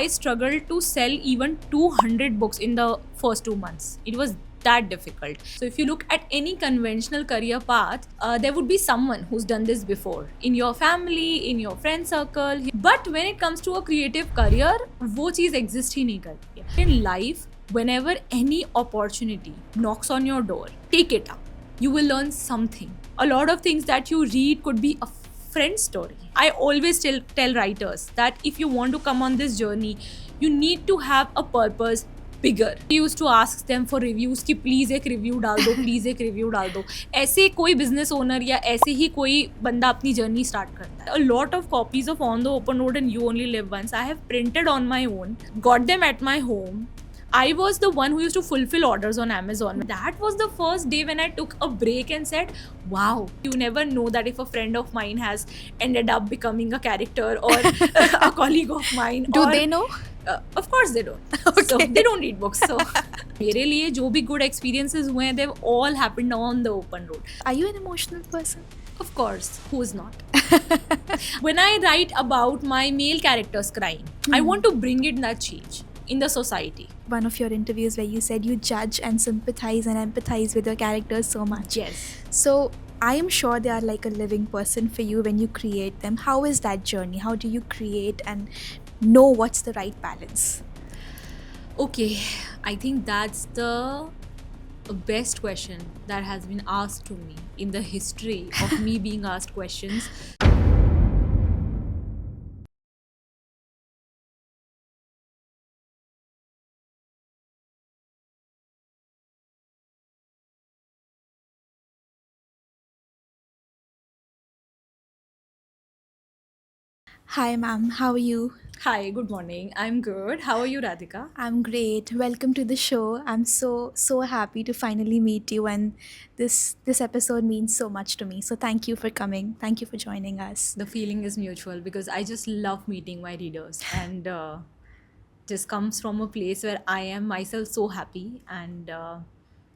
I struggled to sell even 200 books in the first 2 months. It was that difficult. So if you look at any conventional career path, there would be someone who's done this before in your family, in your friend circle. But when it comes to a creative career, वो चीज़ exist ही नहीं करती है. In life, whenever any opportunity knocks on your door, take it up. You will learn something. A lot of things that you read could be a friend story. I always tell writers that if you want to come on this journey, you need to have a purpose bigger. I used to ask them for reviews कि please एक review डाल दो, please एक review डाल दो. ऐसे कोई business owner या ऐसे ही कोई बंदा अपनी जर्नी स्टार्ट करता है. A lot of copies of On the Open Road and You Only Live Once I have printed on my own, got them at my home. I was the one who used to fulfill orders on Amazon. That was the first day when I took a break and said, wow, you never know that if a friend of mine has ended up becoming a character or a colleague of mine. Do they know? Of course they don't. Okay. So they don't read books. So मेरे लिए जो भी good experiences हुए हैं, they've all happened on the open road. Are you an emotional person? Of course, who is not? When I write about my male characters crying, I want to bring in that change in the society. One of your interviews where you said you judge and sympathize and empathize with your characters so much. Yes. So I am sure they are like a living person for you when you create them. How is that journey? How do you create and know what's the right balance? Okay, I think that's the best question that has been asked to me in the history of me being asked questions. Hi ma'am, how are you? Hi, good morning. I'm good. How are you, Radhika? I'm great. Welcome to the show. I'm so happy to finally meet you, and this episode means so much to me. So thank you for coming. Thank you for joining us. The feeling is mutual because I just love meeting my readers, and just comes from a place where I am myself so happy and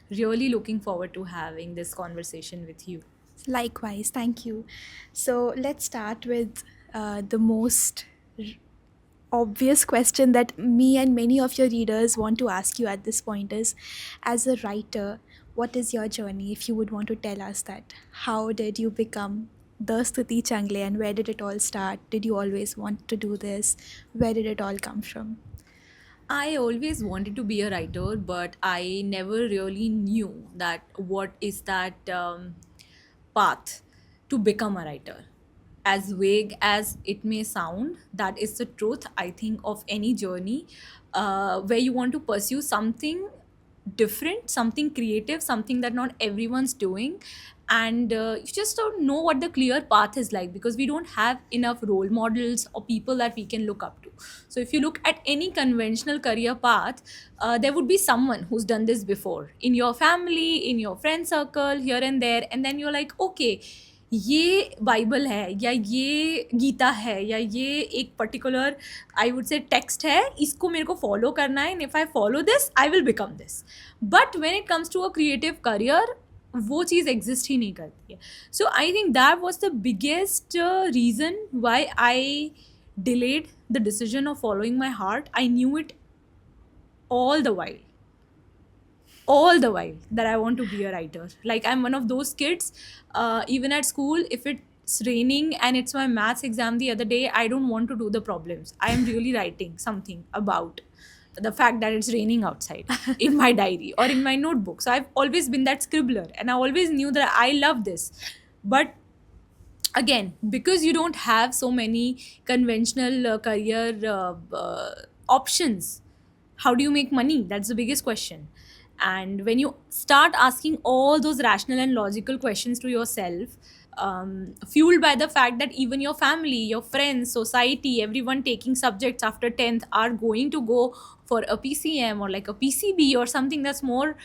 really looking forward to having this conversation with you. Likewise, thank you. So let's start with the most obvious question that me and many of your readers want to ask you at this point is, as a writer, what is your journey? If you would want to tell us that, how did you become the Stuti Changle and where did it all start? Did you always want to do this? Where did it all come from? I always wanted to be a writer, but I never really knew that what is that path to become a writer. As vague as it may sound, that is the truth, I think, of any journey where you want to pursue something different, something creative, something that not everyone's doing. And you just don't know what the clear path is like because we don't have enough role models or people that we can look up to. So if you look at any conventional career path, there would be someone who's done this before in your family, in your friend circle, here and there. And then you're like, okay, ये Bible है या ये गीता है या ये एक particular I would say text है, इसको मेरे को फॉलो करना है, and if I follow this I will become this. But when it comes to a creative career, वो चीज़ एग्जिस्ट ही नहीं करती है. So I think that was the biggest reason why I delayed the decision of following my heart. I knew it all the while that I want to be a writer. Like, I'm one of those kids, even at school, if it's raining and it's my maths exam the other day, I don't want to do the problems. I am really writing something about the fact that it's raining outside in my diary or in my notebook. So I've always been that scribbler, and I always knew that I love this. But again, because you don't have so many conventional career options, how do you make money? That's the biggest question. And when you start asking all those rational and logical questions to yourself, fueled by the fact that even your family, your friends, society, everyone taking subjects after 10th are going to go for a PCM or like a PCB or something that's more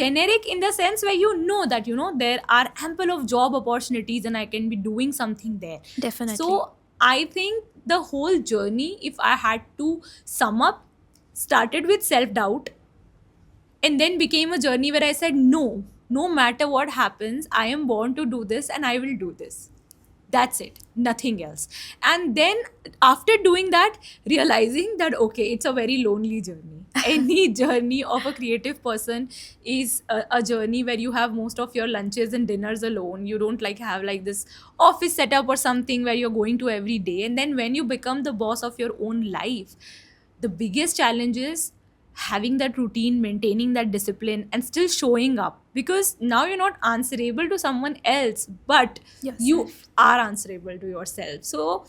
generic, in the sense where you know that, you know, there are ample of job opportunities and I can be doing something there. Definitely. So I think the whole journey, if I had to sum up, started with self-doubt and then became a journey where I said, no matter what happens, I am born to do this and I will do this. That's it, nothing else. And then after doing that, realizing that okay, it's a very lonely journey. Any journey of a creative person is a journey where you have most of your lunches and dinners alone. You don't like have like this office setup or something where you're going to every day. And then when you become the boss of your own life, the biggest challenge is having that routine, maintaining that discipline, and still showing up, because now you're not answerable to someone else, but you Yourself. are answerable to yourself. So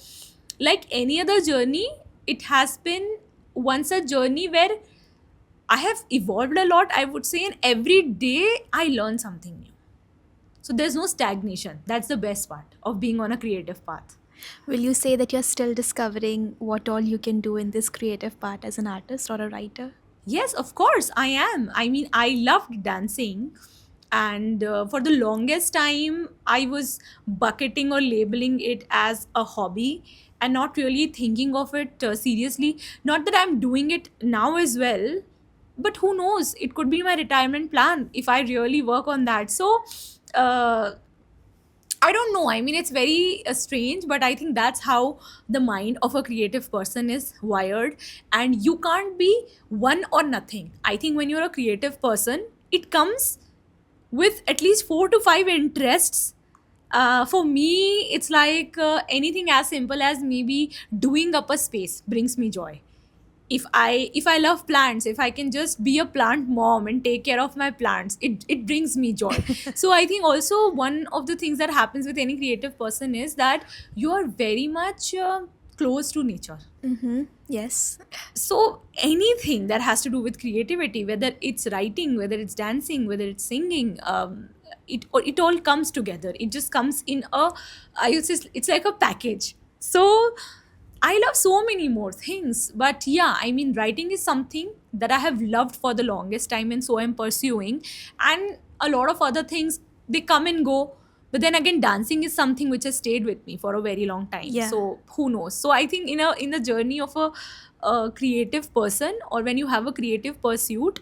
like any other journey, it has been once a journey where I have evolved a lot, I would say, and every day I learn something new. So there's no stagnation. That's the best part of being on a creative path. Will you say that you're still discovering what all you can do in this creative part as an artist or a writer? Yes, of course, I am. I mean, I loved dancing. And for the longest time, I was bucketing or labeling it as a hobby and not really thinking of it seriously. Not that I'm doing it now as well, but who knows? It could be my retirement plan if I really work on that. So, uh, I don't know. I mean, it's very strange, but I think that's how the mind of a creative person is wired. And you can't be one or nothing. I think when you're a creative person, it comes with at least 4 to 5 interests. For me, it's like anything as simple as maybe doing up a space brings me joy. If I love plants, if I can just be a plant mom and take care of my plants, it brings me joy. So I think also one of the things that happens with any creative person is that you are very much close to nature. Mm-hmm. Yes. So anything that has to do with creativity, whether it's writing, whether it's dancing, whether it's singing, it all comes together. It just comes in a, I would say, it's like a package. So I love so many more things, but yeah, I mean, writing is something that I have loved for the longest time, and so I'm pursuing. And a lot of other things, they come and go. But then again, dancing is something which has stayed with me for a very long time. Yeah. So who knows? So I think in the journey of a creative person, or when you have a creative pursuit,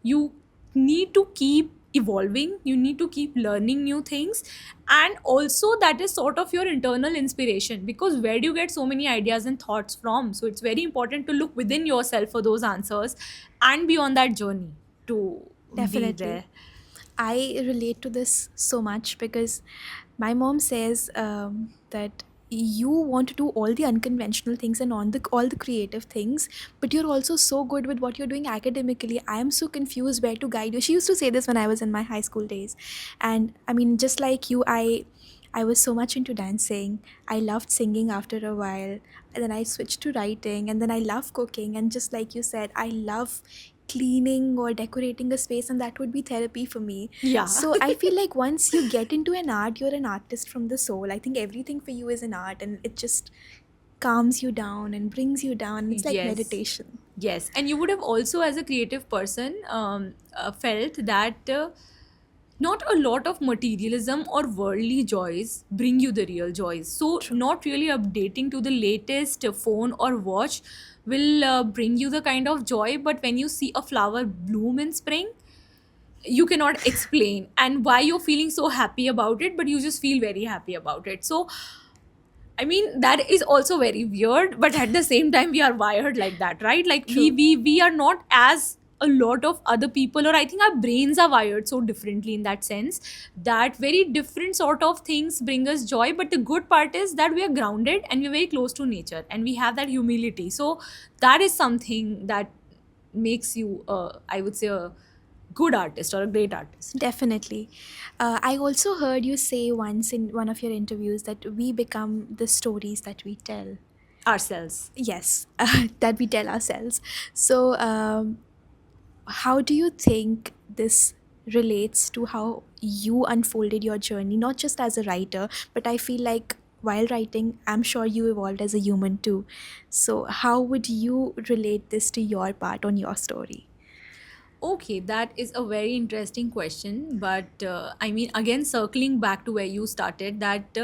you need to keep evolving, you need to keep learning new things. And also that is sort of your internal inspiration, because where do you get so many ideas and thoughts from? So it's very important to look within yourself for those answers and be on that journey to be Definitely. there. I relate to this so much because my mom says that you want to do all the unconventional things and on the all the creative things, but you're also so good with what you're doing academically. I am so confused where to guide you. She used to say this when I was in my high school days, and I mean, just like you, I was so much into dancing. I loved singing after a while. And then I switched to writing, and then I love cooking. And just like you said, I love cleaning or decorating a space, and that would be therapy for me. Yeah. So I feel like once you get into an art, you're an artist from the soul. I think everything for you is an art, and it just calms you down and brings you down. It's like Yes. meditation. Yes, and you would have also, as a creative person, felt that not a lot of materialism or worldly joys bring you the real joys. So, True. not really updating to the latest phone or watch will bring you the kind of joy. But when you see a flower bloom in spring, you cannot explain and why you're feeling so happy about it, but you just feel very happy about it. So I mean, that is also very weird, but at the same time, we are wired like that, right? Like we True. we we are not as a lot of other people, or I think our brains are wired so differently in that sense, that very different sort of things bring us joy. But the good part is that we are grounded and we're very close to nature, and we have that humility. So that is something that makes you, I would say, a good artist or a great artist. Definitely. I also heard you say once in one of your interviews that we become the stories that we tell. Ourselves. Yes, that we tell ourselves. So, how do you think this relates to how you unfolded your journey, not just as a writer, but I feel like while writing, I'm sure you evolved as a human too. So, how would you relate this to your part on your story? Okay, that is a very interesting question. But I mean, again, circling back to where you started, that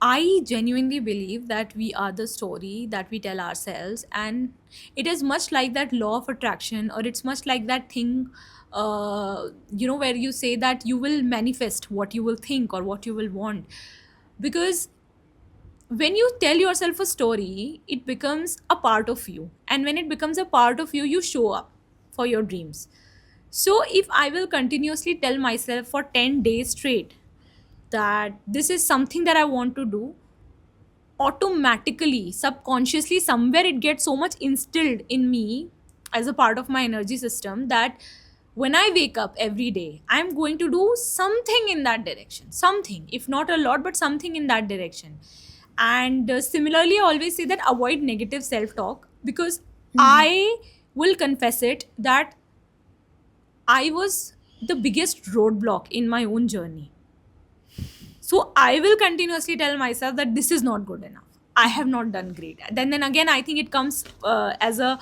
I genuinely believe that we are the story that we tell ourselves. And it is much like that law of attraction, or it's much like that thing, where you say that you will manifest what you will think or what you will want. Because when you tell yourself a story, it becomes a part of you. And when it becomes a part of you, you show up for your dreams. So if I will continuously tell myself for 10 days straight that this is something that I want to do, automatically, subconsciously, somewhere it gets so much instilled in me as a part of my energy system that when I wake up every day, I'm going to do something in that direction. Something, if not a lot, but something in that direction. And similarly, I always say that avoid negative self talk, because I will confess it that I was the biggest roadblock in my own journey. So I will continuously tell myself that this is not good enough. I have not done great. Then again, I think it comes as a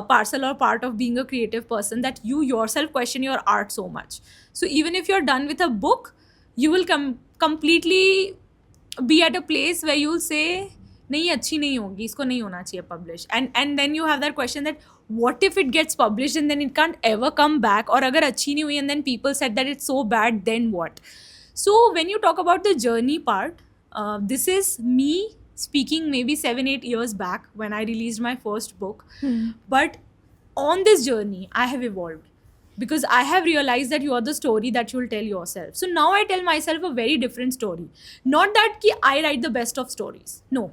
parcel or part of being a creative person, that you yourself question your art so much. So even if you're done with a book, you will completely be at a place where you'll say नहीं अच्छी नहीं होगी, इसको नहीं होना चाहिए publish, and then you have that question that what if it gets published and then it can't ever come back, और अगर अच्छी नहीं हुई and then people said that it's so bad, then what? So when you talk about the journey part, this is me speaking maybe 7-8 years back when I released my first book. But on this journey, I have evolved because I have realized that you are the story that you will tell yourself. So now I tell myself a very different story. Not that ki I write the best of stories. No.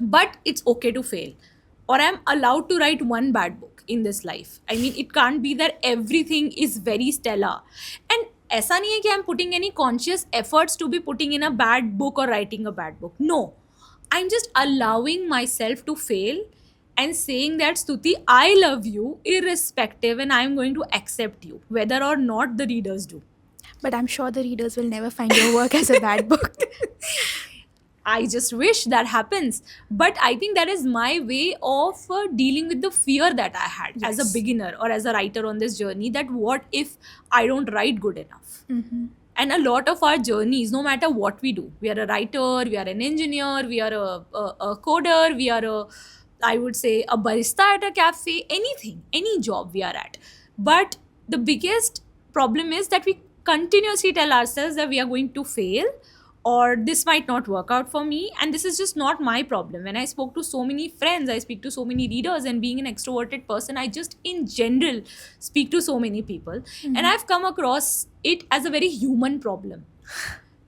But it's okay to fail. Or I'm allowed to write one bad book in this life. I mean, it can't be that everything is very stellar. And ऐसा नहीं है कि I'm putting any conscious efforts to be putting in a bad book or writing a bad book. No. I'm just allowing myself to fail and saying that Stuti, I love you irrespective, and I'm going to accept you, whether or not the readers do. But I'm sure the readers will never find your work as a bad book. I just wish that happens. But I think that is my way of dealing with the fear that I had as a Yes. beginner or as a writer on this journey, that what if I don't write good enough? And a lot of our journeys, no matter what we do, we are a writer, we are an engineer, we are a coder, we are I would say, a barista at a cafe, anything, any job we are at. But the biggest problem is that we continuously tell ourselves that we are going to fail, or this might not work out for me, and this is just not my problem. When I spoke to so many friends, I speak to so many readers, and being an extroverted person, I just in general speak to so many people, and I've come across it as a very human problem.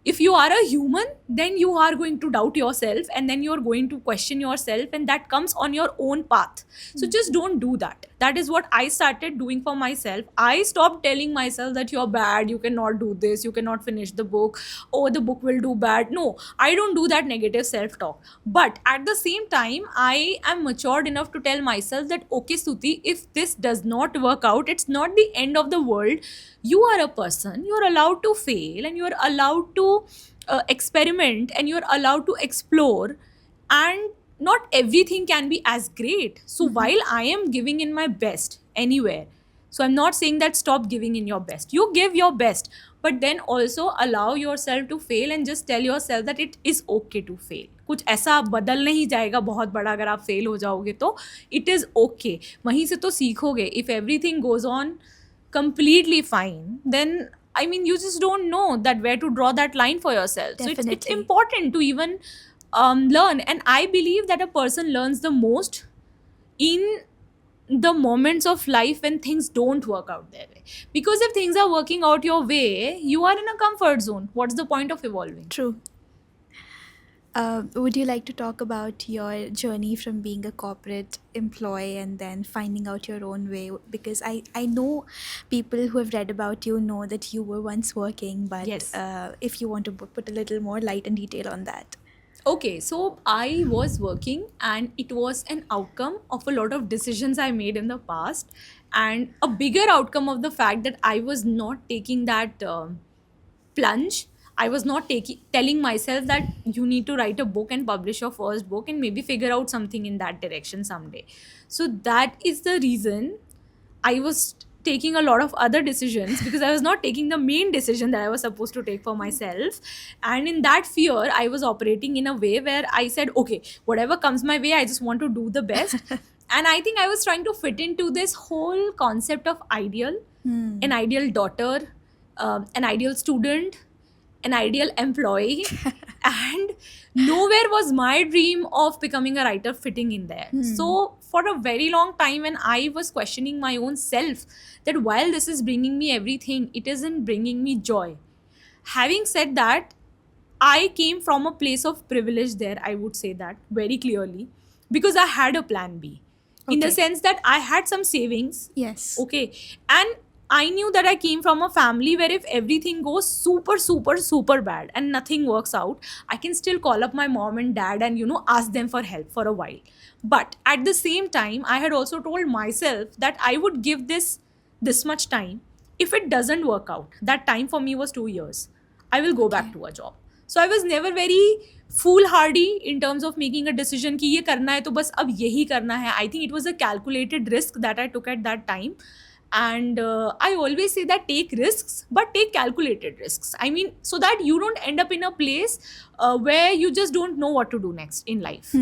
If you are a human, then you are going to doubt yourself, and then you're going to question yourself, and that comes on your own path. So just don't do that. That is what I started doing for myself. I stopped telling myself that you're bad, you cannot do this, you cannot finish the book, oh, the book will do bad. No, I don't do that negative self talk. But at the same time, I am matured enough to tell myself that, okay, Stuti, if this does not work out, it's not the end of the world. You are a person, you're allowed to fail, and you're allowed to experiment, and you're allowed to explore, and not everything can be as great. So while I am giving in my best anywhere, so I'm not saying that stop giving in your best, you give your best, but then also allow yourself to fail, and just tell yourself that it is okay to fail. कुछ ऐसा बदल नहीं जाएगा बहुत बड़ा अगर आप fail हो जाओगे तो. इट इज़ ओके, वहीं से तो सीखोगे. If everything goes on completely fine, then I mean, you just don't know that where to draw that line for yourself. So it's Definitely. important to even learn. And I believe that a person learns the most in the moments of life when things don't work out their way. Because if things are working out your way, you are in a comfort zone. What's the point of evolving? True. Would you like to talk about your journey from being a corporate employee and then finding out your own way? Because I know people who have read about you know that you were once working, but Yes. If you want to put a little more light and detail on that. Okay, so I was working, and it was an outcome of a lot of decisions I made in the past, and a bigger outcome of the fact that I was not taking that plunge. I was not telling myself that you need to write a book and publish your first book and maybe figure out something in that direction someday. So that is the reason I was taking a lot of other decisions, because I was not taking the main decision that I was supposed to take for myself. And in that fear, I was operating in a way where I said, okay, whatever comes my way, I just want to do the best. And I think I was trying to fit into this whole concept of ideal, an ideal daughter, an ideal student, an ideal employee, and nowhere was my dream of becoming a writer fitting in there. So for a very long time, when I was questioning my own self, that while this is bringing me everything, it isn't bringing me joy. Having said that, I came from a place of privilege there, I would say that very clearly, because I had a plan B. In the Okay. sense that I had some savings, Yes. okay, and I knew that I came from a family where if everything goes super, super, super bad and nothing works out, I can still call up my mom and dad and, ask them for help for a while. But at the same time, I had also told myself that I would give this much time. If it doesn't work out, that time for me was 2 years, I will go back Okay. to a job. So I was never very foolhardy in terms of making a decision कि ये करना है तो बस अब यही करना है. I think it was a calculated risk that I took at that time. And I always say that take risks, but take calculated risks. I mean, so that you don't end up in a place where you just don't know what to do next in life.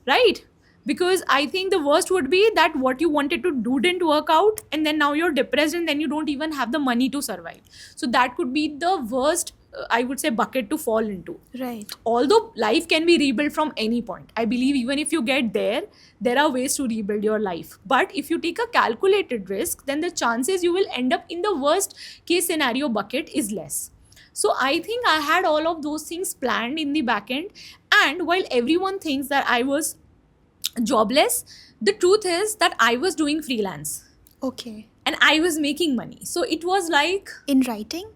Right? Because I think the worst would be that what you wanted to do didn't work out, and then now you're depressed, and then you don't even have the money to survive. So that could be the worst, I would say, bucket to fall into. Right. Although life can be rebuilt from any point, I believe even if you get there are ways to rebuild your life. But if you take a calculated risk, then the chances you will end up in the worst case scenario bucket is less. So I think I had all of those things planned in the back end. And while everyone thinks that I was jobless, the truth is that I was doing freelance Okay. and I was making money. So it was like In writing?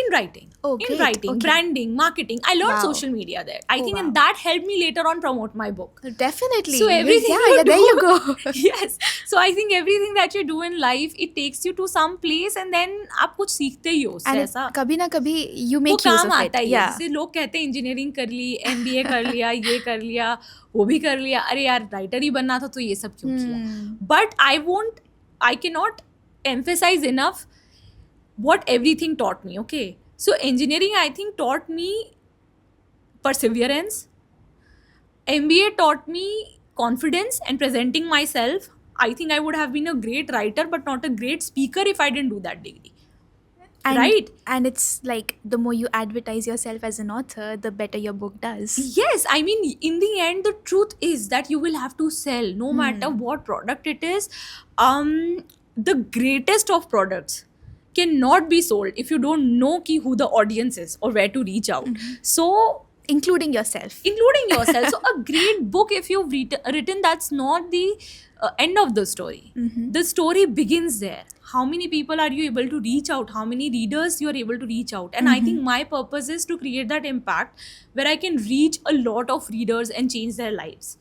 in writing, Oh, in great. writing, Okay. branding, marketing. I learned Wow. social media there. I Oh, think, wow. and that helped me later on promote my book. Definitely. So everything Yeah, you there do- you go. Yes. So I think everything that you do in life, it takes you to some place, and then आप कुछ सीखते ही हो उससे And ऐसा. kabhi na kabhi you वो make use काम of आता it. ही है. Yeah. जैसे लोग कहते हैं इंजीनियरिंग कर ली, MBA कर लिया, ये कर लिया, वो भी कर लिया. अरे यार राइटर ही बनना था तो ये सब क्यों किया? But I cannot emphasize enough what everything taught me. Okay, so engineering I think taught me perseverance. MBA taught me confidence and presenting myself. I think I would have been a great writer but not a great speaker if I didn't do that degree. And, Right. And it's like the more you advertise yourself as an author, the better your book does. Yes, I mean, in the end, the truth is that you will have to sell no matter what product it is. The greatest of products cannot be sold if you don't know who the audience is or where to reach out. So Including yourself. including yourself. So a great book, if you've written, that's not the end of the story. The story begins there. How many people are you able to reach out? How many readers you are able to reach out? And I think my purpose is to create that impact where I can reach a lot of readers and change their lives.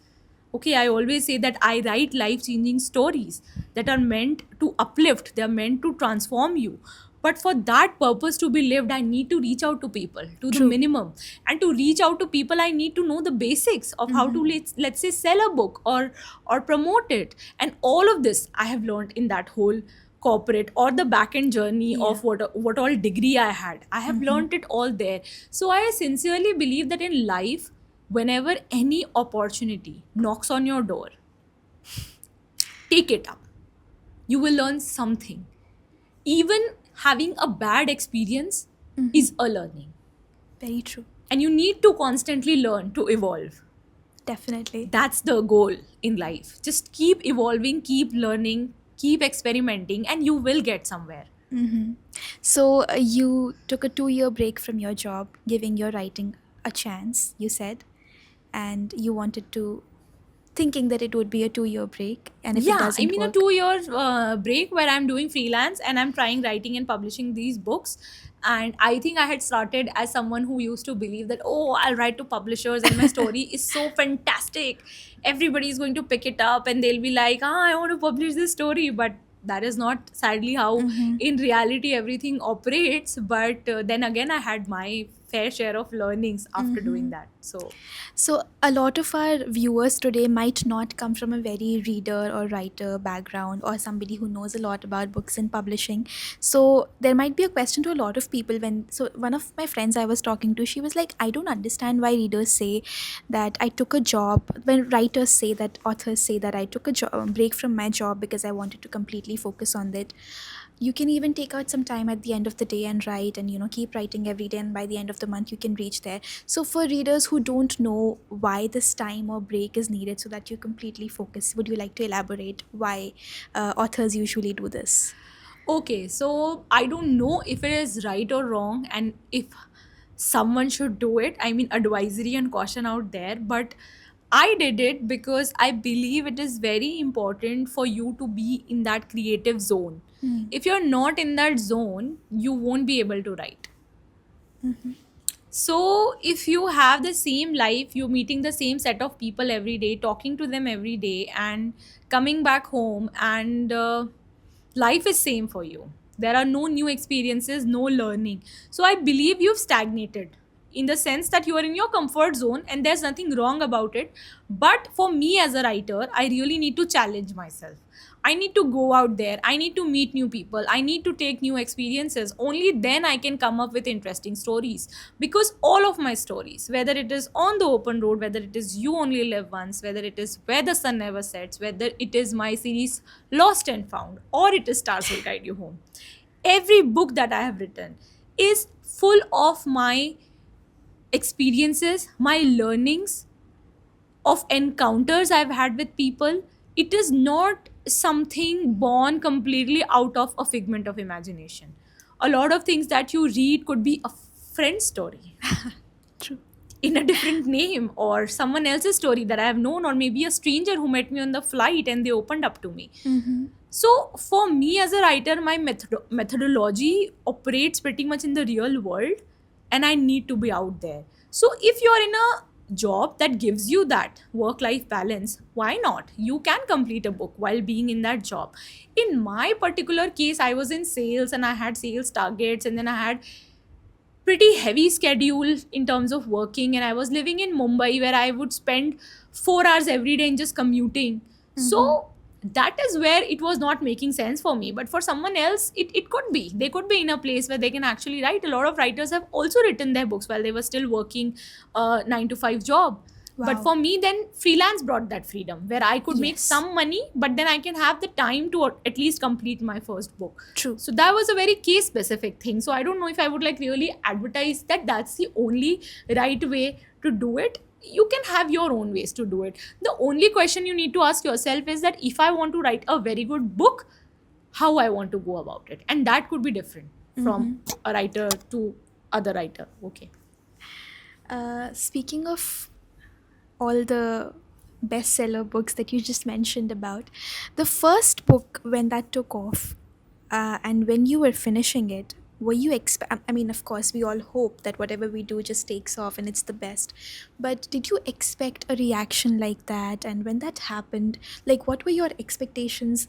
Okay, I always say that I write life changing stories that are meant to uplift, they are meant to transform you. But for that purpose to be lived, I need to reach out to people to the minimum. And to reach out to people, I need to know the basics of how to, let's say, sell a book or promote it. And all of this I have learned in that whole corporate or the back end journey of what all degree I had. I have learned it all there. So I sincerely believe that in life, whenever any opportunity knocks on your door, take it up. You will learn something. Even having a bad experience is a learning. Very true. And you need to constantly learn to evolve. Definitely. That's the goal in life. Just keep evolving, keep learning, keep experimenting, and you will get somewhere. So you took a 2-year break from your job, giving your writing a chance, you said, and you wanted to, thinking that it would be a 2-year break, and if it Yeah, doesn't I mean, work, a 2 year break where I'm doing freelance and I'm trying writing and publishing these books. And I think I had started as someone who used to believe that, oh, I'll write to publishers and my story is so fantastic. Everybody is going to pick it up and they'll be like, I want to publish this story. But that is not sadly how in reality everything operates. But then again, I had my fair share of learnings after doing that. So a lot of our viewers today might not come from a very reader or writer background or somebody who knows a lot about books and publishing. So there might be a question to a lot of people so one of my friends I was talking to, she was like, I don't understand why readers say that I took a job, when writers say that, authors say that I took a break from my job because I wanted to completely focus on that. You can even take out some time at the end of the day and write, and keep writing every day, and by the end of the month you can reach there. So for readers who don't know why this time or break is needed so that you completely focus, would you like to elaborate why authors usually do this? Okay, so I don't know if it is right or wrong and if someone should do it. I mean, advisory and caution out there, but I did it because I believe it is very important for you to be in that creative zone. If you're not in that zone, you won't be able to write. So, if you have the same life, you're meeting the same set of people every day, talking to them every day, and coming back home, and life is same for you. There are no new experiences, no learning. So, I believe you've stagnated in the sense that you are in your comfort zone, and there's nothing wrong about it. But for me as a writer, I really need to challenge myself. I need to go out there. I need to meet new people. I need to take new experiences. Only then I can come up with interesting stories. Because all of my stories, whether it is On the Open Road, whether it is You Only Live Once, whether it is Where the Sun Never Sets, whether it is my series Lost and Found, or it is Stars Will Guide You Home, every book that I have written is full of my experiences, my learnings, of encounters I've had with people. It is not something born completely out of a figment of imagination. A lot of things that you read could be a friend story True. in a different name, or someone else's story that I have known, or maybe a stranger who met me on the flight and they opened up to me. So, for me as a writer, my methodology operates pretty much in the real world, and I need to be out there. So, if you're in a job that gives you that work life balance, why not? You can complete a book while being in that job. In my particular case, I was in sales and I had sales targets, and then I had pretty heavy schedule in terms of working, and I was living in Mumbai where I would spend 4 hours every day in just commuting. So that is where it was not making sense for me, but for someone else it could be. They could be in a place where they can actually write. A lot of writers have also written their books while they were still working a 9 to 5 job. But Wow. for me, then freelance brought that freedom where I could make Yes. some money, but then I can have the time to at least complete my first book. True. So that was a very case specific thing. So I don't know if I would like really advertise that that's the only right way to do it. You can have your own ways to do it. The only question you need to ask yourself is that if I want to write a very good book, how I want to go about it. And that could be different from a writer to other writer. Okay. Speaking of all the bestseller books that you just mentioned about, the first book, when that took off, and when you were finishing it, were you I mean, of course we all hope that whatever we do just takes off and it's the best, but did you expect a reaction like that? And when that happened, like, what were your expectations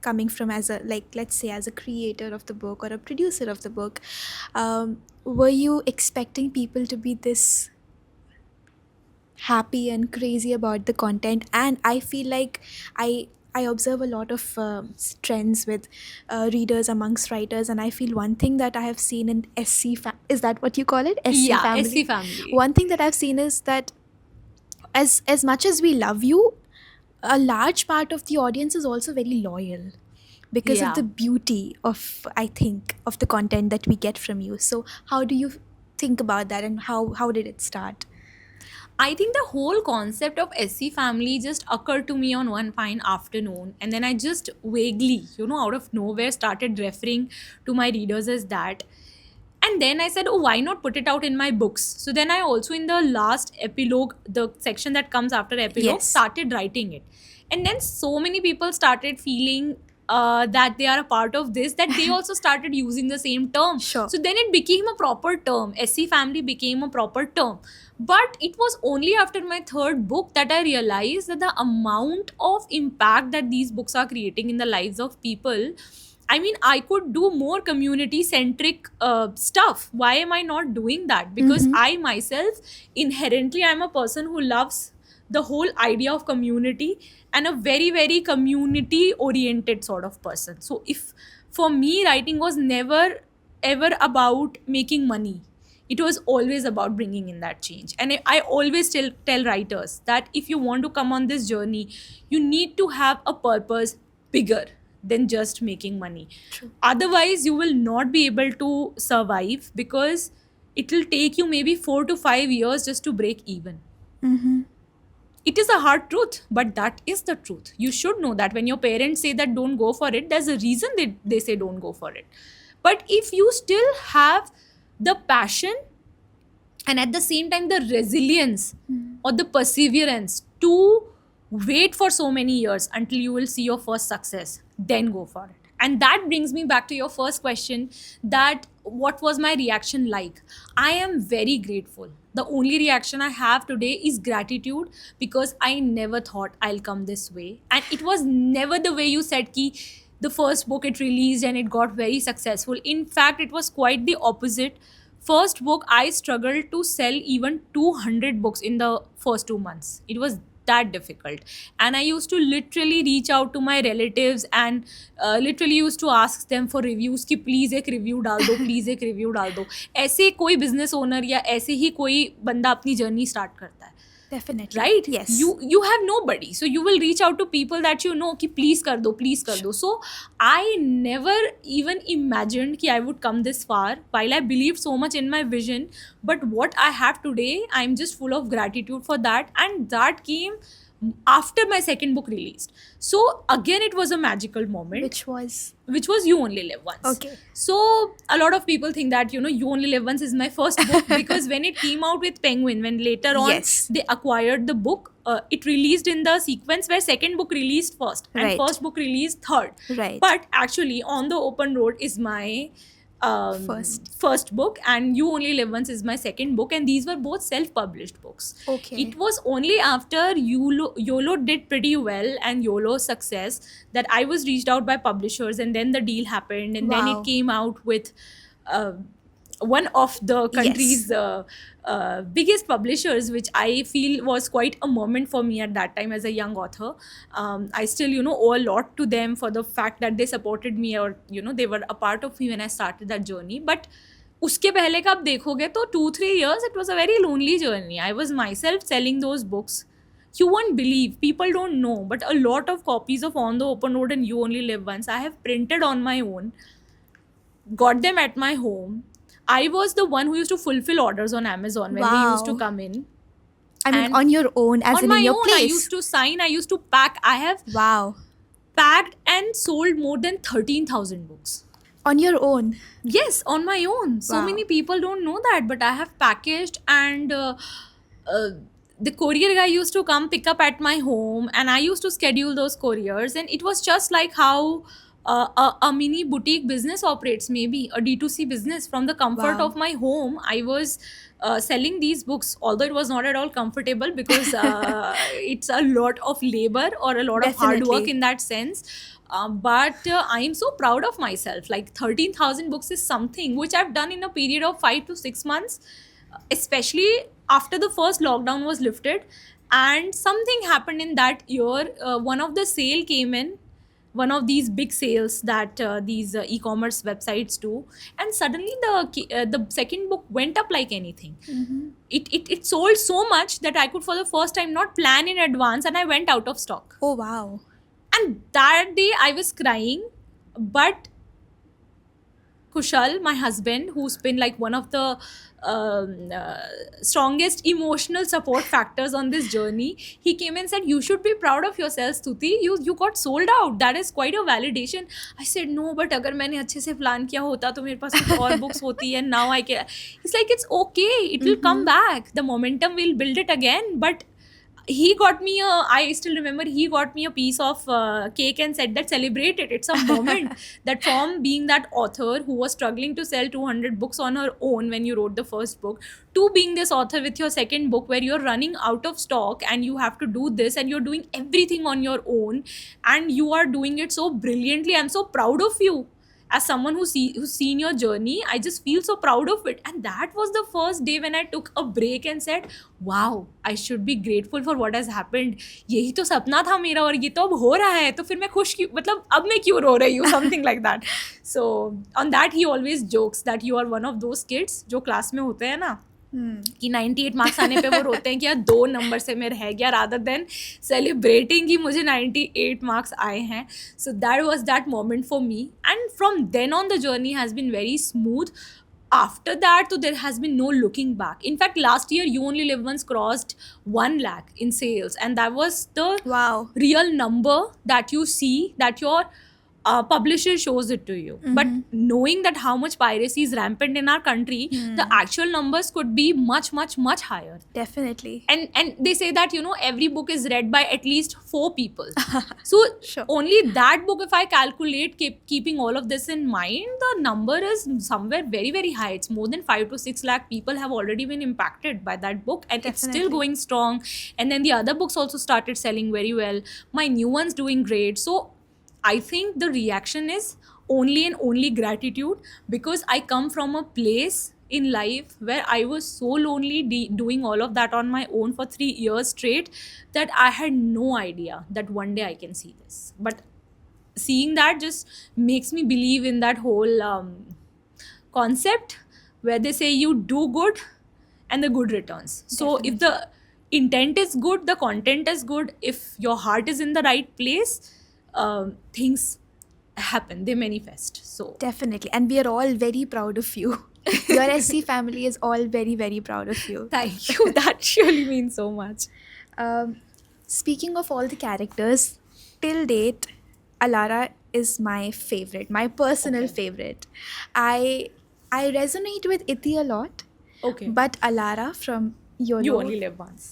coming from, as a, like, let's say, as a creator of the book or a producer of the book? Were you expecting people to be this happy and crazy about the content? And I feel like I observe a lot of trends with readers amongst writers, and I feel one thing that I have seen in is that what you call it, SC Yeah, family? SC family. One thing that I've seen is that as much as we love you, a large part of the audience is also very loyal because of Yeah. the beauty of, I think, of the content that we get from you. So how do you think about that, and how did it start? I think the whole concept of SC family just occurred to me on one fine afternoon, and then I just vaguely, out of nowhere, started referring to my readers as that. And then I said, oh, why not put it out in my books? So then I also, in the last epilogue, the section that comes after epilogue, Yes. started writing it. And then so many people started feeling that they are a part of this, that they also started using the same term. Sure. So then it became a proper term. SC family became a proper term. But it was only after my third book that I realized that the amount of impact that these books are creating in the lives of people. I mean, I could do more community centric stuff. Why am I not doing that? Because I myself, inherently, I'm a person who loves the whole idea of community, and a very, very community oriented sort of person. So, if for me, writing was never ever about making money, it was always about bringing in that change. And I always tell writers that if you want to come on this journey, you need to have a purpose bigger than just making money. True. Otherwise, you will not be able to survive because it will take you maybe 4 to 5 years just to break even. Mm-hmm. It is a hard truth, but that is the truth. You should know that when your parents say that don't go for it, there's a reason they say don't go for it. But if you still have the passion and at the same time the resilience or the perseverance to wait for so many years until you will see your first success, then go for it. And that brings me back to your first question, that what was my reaction like? I am very grateful. The only reaction I have today is gratitude, because I never thought I'll come this way. And it was never the way you said ki the first book it released and it got very successful. In fact, it was quite the opposite. First book, I struggled to sell even 200 books in the first 2 months. It was that difficult. And I used to literally reach out to my relatives and literally used to ask them for reviews कि please एक review डाल दो, please एक review डाल दो. ऐसे कोई business owner या ऐसे ही कोई बंदा अपनी journey start करता है. Definitely. Right? Yes. You have nobody, so you will reach out to people that you know कि please कर दो. So I never even imagined कि I would come this far, while I believed so much in my vision. But what I have today, I'm just full of gratitude for that. And that came after my second book released. So again, it was a magical moment, which was You Only Live Once. Okay. So a lot of people think that, You Only Live Once is my first book because when it came out with Penguin, when later on Yes. they acquired the book, it released in the sequence where second book released first and Right. first book released third. Right. But actually, On the Open Road is my first book, and You Only Live Once is my second book, and these were both self-published books. Okay. It was only after YOLO did pretty well and YOLO success that I was reached out by publishers, and then the deal happened, and then Wow. it came out with one of the country's biggest publishers, which I feel was quite a moment for me at that time as a young author. I still, owe a lot to them for the fact that they supported me, or, they were a part of me when I started that journey. But उसके पहले का आप देखोगे तो 2-3 years it was a very lonely journey. I was myself selling those books. You won't believe, people don't know, but a lot of copies of On the Open Road and You Only Live Once I have printed on my own, got them at my home. I was the one who used to fulfill orders on Amazon when they used to Wow. come in. I mean, And on your own, as on in my your own, place. I used to sign, I used to pack. I have Wow. packed and sold more than 13,000 books. On your own. Yes, on my own. So Wow. many people don't know that, but I have packaged, and the courier guy used to come pick up at my home, and I used to schedule those couriers, and it was just like how a mini boutique business operates, maybe a D2C business. From the comfort Wow. of my home, I was selling these books, although it was not at all comfortable because it's a lot of labor or a lot of hard work Definitely. in that sense. But I am so proud of myself. Like 13,000 books is something which I've done in a period of 5 to 6 months, especially after the first lockdown was lifted. And something happened in that year. One of the sale came in, one of these big sales that these e-commerce websites do, and suddenly the second book went up like anything. It sold so much that I could for the first time not plan in advance, and I went out of stock. Oh, wow. And that day I was crying, but Kushal, my husband, who's been like one of the strongest emotional support factors on this journey, he came and said, "You should be proud of yourself, Stuti. You got sold out. That is quite a validation." I said, "No, but अगर मैंने अच्छे से plan किया होता तो मेरे पास कुछ और books होती, and now I can." It's like, it's okay. It will come back. The momentum will build it again. But he got me I still remember, he got me a piece of cake and said that celebrate it. It's a moment that from being that author who was struggling to sell 200 books on her own when you wrote the first book, to being this author with your second book where you're running out of stock and you have to do this and you're doing everything on your own and you are doing it so brilliantly. I'm so proud of you. As someone who's seen your journey, I just feel so proud of it. And that was the first day when I took a break and said, wow, I should be grateful for what has happened. यही तो सपना था मेरा और ये तो अब हो रहा है, तो फिर मैं खुश क्यों, मतलब अब मैं क्यों रो रही हूँ, something like that. So on that he always jokes that you are one of those kids जो क्लास में होते हैं ना, कि 98 मार्क्स आने पे वो रोते हैं कि यार 2 नंबर से मैं रह गया, रादर देन सेलिब्रेटिंग कि मुझे 98 मार्क्स आए हैं. So that was that moment for me, and from then on the journey has been very smooth. After that, so there has been no looking back. In fact, last year You Only Live Once crossed 1 lakh in sales, and that was the Wow. real number that you see, that your publisher shows it to you. But knowing that how much piracy is rampant in our country, the actual numbers could be much, much, much higher. Definitely. And they say that, you know, every book is read by at least 4 people. So Sure. only that book, if I calculate, keeping all of this in mind, the number is somewhere very, very high. It's more than 5 to 6 lakh people have already been impacted by that book, and it's still Definitely. going strong. And then the other books also started selling very well. My new one's doing great. So I think the reaction is only and only gratitude, because I come from a place in life where I was so lonely doing all of that on my own for 3 years straight, that I had no idea that one day I can see this. But seeing that just makes me believe in that whole concept where they say you do good and the good returns. So if the intent is good, the content is good, if your heart is in the right place, things happen, they manifest. So Definitely. And we are all very proud of you. Your SC family is all very, very proud of you. thank you. That surely means so much. Speaking of all the characters, till date, Alara is my favorite, my personal Okay. favorite. I resonate with Iti a lot, Okay. but Alara from YOLO You only live once.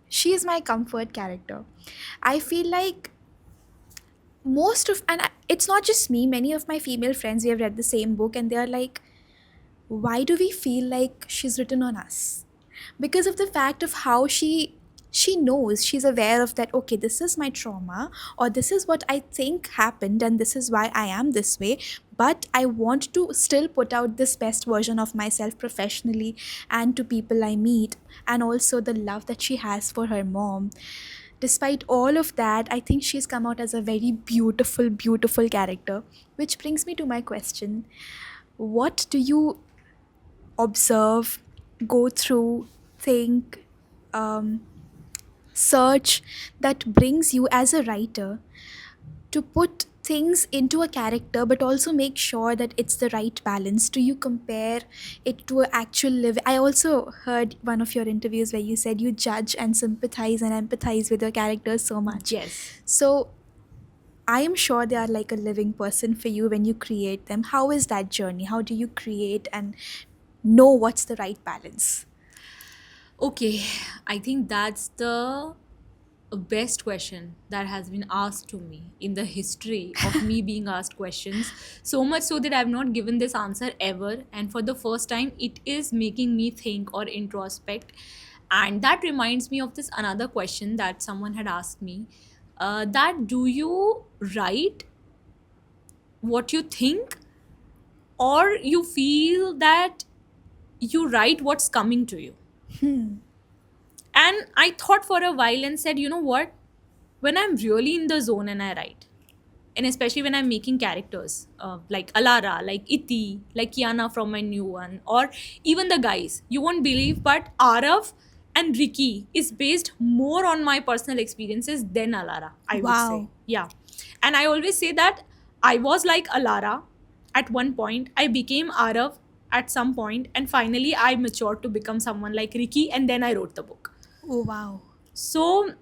she is my comfort character. I feel like it's not just me, many of my female friends, we have read the same book and they are like, why do we feel like she's written on us? Because of the fact of how she knows, she's aware of that, okay, this is my trauma, or this is what I think happened and this is why I am this way, but I want to still put out this best version of myself professionally and to people I meet, and also the love that she has for her mom. Despite all of that, I think she's come out as a very beautiful, beautiful character. Which brings me to my question. What do you observe, go through, think, search that brings you as a writer to put things into a character but also make sure that it's the right balance? Do you compare it to an actual live? I also heard one of your interviews where you said you judge and sympathize and empathize with your characters so much. Yes. So I am sure they are like a living person for you when you create them. How is that journey? How do you create and know what's the right balance? Okay, I think that's the best question that has been asked to me in the history of me being asked questions. So much so that I've not given this answer ever. And for the first time, it is making me think or introspect. And that reminds me of this another question that someone had asked me, that do you write what you think, or you feel that you write what's coming to you? And I thought for a while and said, you know what? When I'm really in the zone and I write, and especially when I'm making characters like Alara, like Iti, like Kiana from my new one, or even the guys, you won't believe, but Arav and Ricky is based more on my personal experiences than Alara, I would say. Wow. Yeah. And I always say that I was like Alara at one point, I became Arav at some point, and finally I matured to become someone like Ricky, and then I wrote the book. Oh, wow. So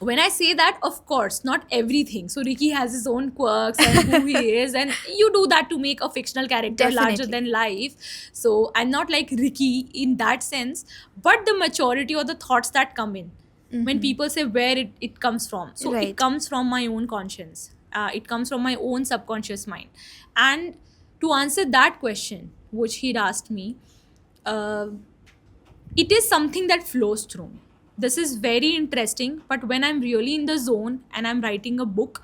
when I say that, of course, not everything. So Ricky has his own quirks and who he is, and you do that to make a fictional character larger Definitely. than life. So I'm not like Ricky in that sense, but the maturity or the thoughts that come in when people say where it comes from. So Right. it comes from my own conscience. It comes from my own subconscious mind. And to answer that question, which he'd asked me, uh, it is something that flows through me. This is very interesting, but when I'm really in the zone and I'm writing a book,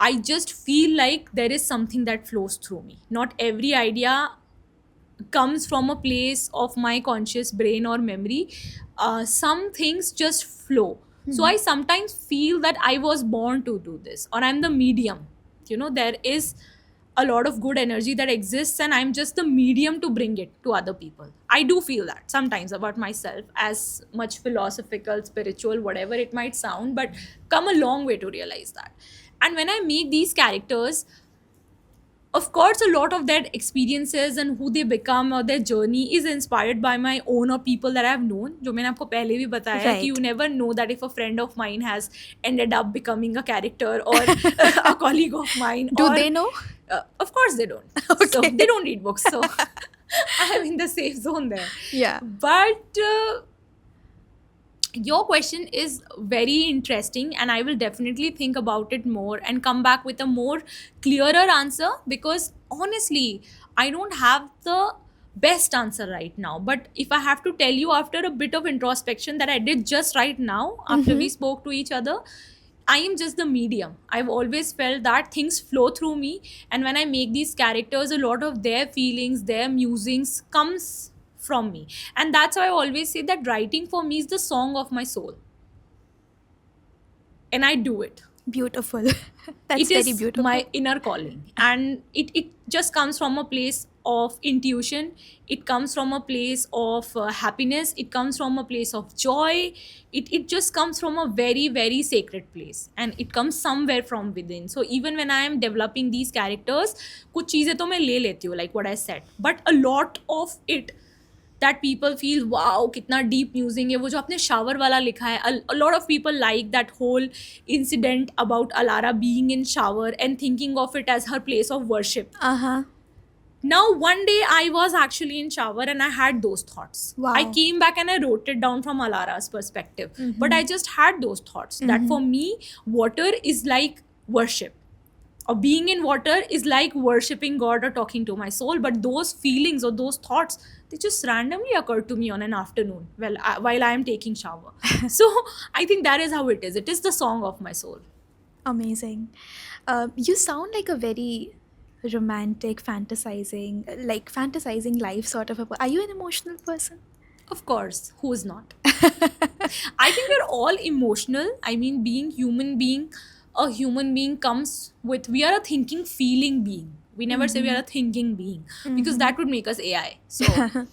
I just feel like there is something that flows through me. Not every idea comes from a place of my conscious brain or memory. Some things just flow. So I sometimes feel that I was born to do this, or I'm the medium. You know, there is a lot of good energy that exists, and I'm just the medium to bring it to other people. I do feel that sometimes about myself, as much philosophical, spiritual, whatever it might sound, but come a long way to realize that. And when I make these characters, of course a lot of their experiences and who they become or their journey is inspired by my own or people that I've known, जो मैंने आपको पहले भी बताया है कि you Right. never know that if a friend of mine has ended up becoming a character or a colleague of mine, Do or they know? of course they don't. So Okay. they don't read books, so I'm in the safe zone there. Yeah. But your question is very interesting, and I will definitely think about it more and come back with a more clearer answer, because honestly I don't have the best answer right now. But if I have to tell you, after a bit of introspection that I did just right now after we spoke to each other, I am just the medium. I've always felt that things flow through me, and when I make these characters, a lot of their feelings, their musings comes from me. And that's why I always say that writing for me is the song of my soul. And I do it. Beautiful. That's It very is beautiful. my inner calling. And it just comes from a place of intuition. It comes from a place of happiness. It comes from a place of joy. It just comes from a very, very sacred place. And it comes somewhere from within. So even when I am developing these characters, कुछ चीज़ें तो मैं ले लेती हूँ, like what I said. But a lot of it that people feel, wow, कितना deep musing है, वो जो आपने shower वाला लिखा है, a lot of people like that whole incident about Alara being in shower and thinking of it as her place of worship. Uh-huh. Now one day I was actually in shower and I had those thoughts. Wow. I came back and I wrote it down from Alara's perspective. But I just had those thoughts that for me, water is like worship, or being in water is like worshipping God or talking to my soul. But those feelings or those thoughts, they just randomly occurred to me on an afternoon while I am taking shower. So I think that is how it is. It is the song of my soul. Amazing. You sound like a very romantic, fantasizing life sort of Are you an emotional person? Of course, who is not? I think we're all emotional. I mean, a human being comes with, we are a thinking, feeling being. We never say we are a thinking being, because that would make us AI.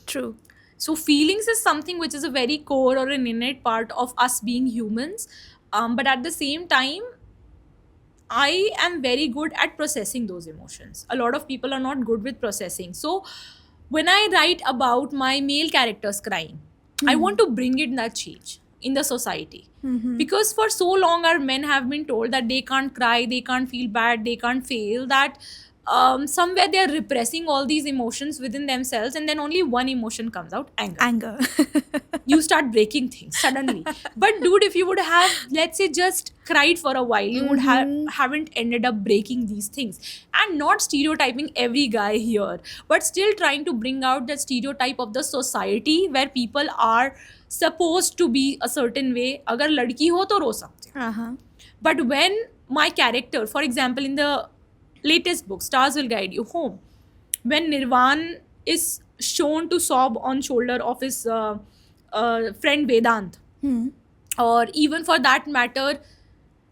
True. So feelings is something which is a very core or an innate part of us being humans. But at the same time, I am very good at processing those emotions. A lot of people are not good with processing. So when I write about my male characters crying, I want to bring in that change in the society. Because for so long our men have been told that they can't cry, they can't feel bad, they can't fail, that somewhere they are repressing all these emotions within themselves, and then only one emotion comes out: anger. Anger. You start breaking things suddenly. But dude, if you would have, let's say, just cried for a while, you would haven't ended up breaking these things. And not stereotyping every guy here, but still trying to bring out the stereotype of the society where people are supposed to be a certain way. अगर लड़की हो तो रो सकते हो. Uh-huh. But when my character, for example, in the latest book, Stars Will Guide You Home, when Nirvan is shown to sob on shoulder of his friend Vedant, or even for that matter,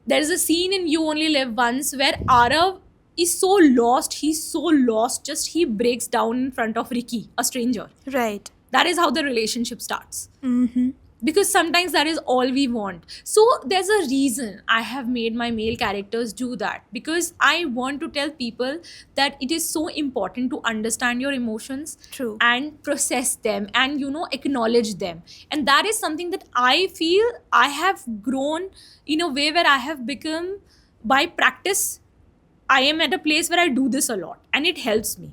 there is a scene in You Only Live Once where Arav is so lost, he's so lost, just he breaks down in front of Ricky, a stranger. Right. That is how the relationship starts. Mm-hmm. Because sometimes that is all we want. So there's a reason I have made my male characters do that, because I want to tell people that it is so important to understand your emotions. True. And process them and acknowledge them. And that is something that I feel I have grown in a way where I have become, by practice, I am at a place where I do this a lot and it helps me.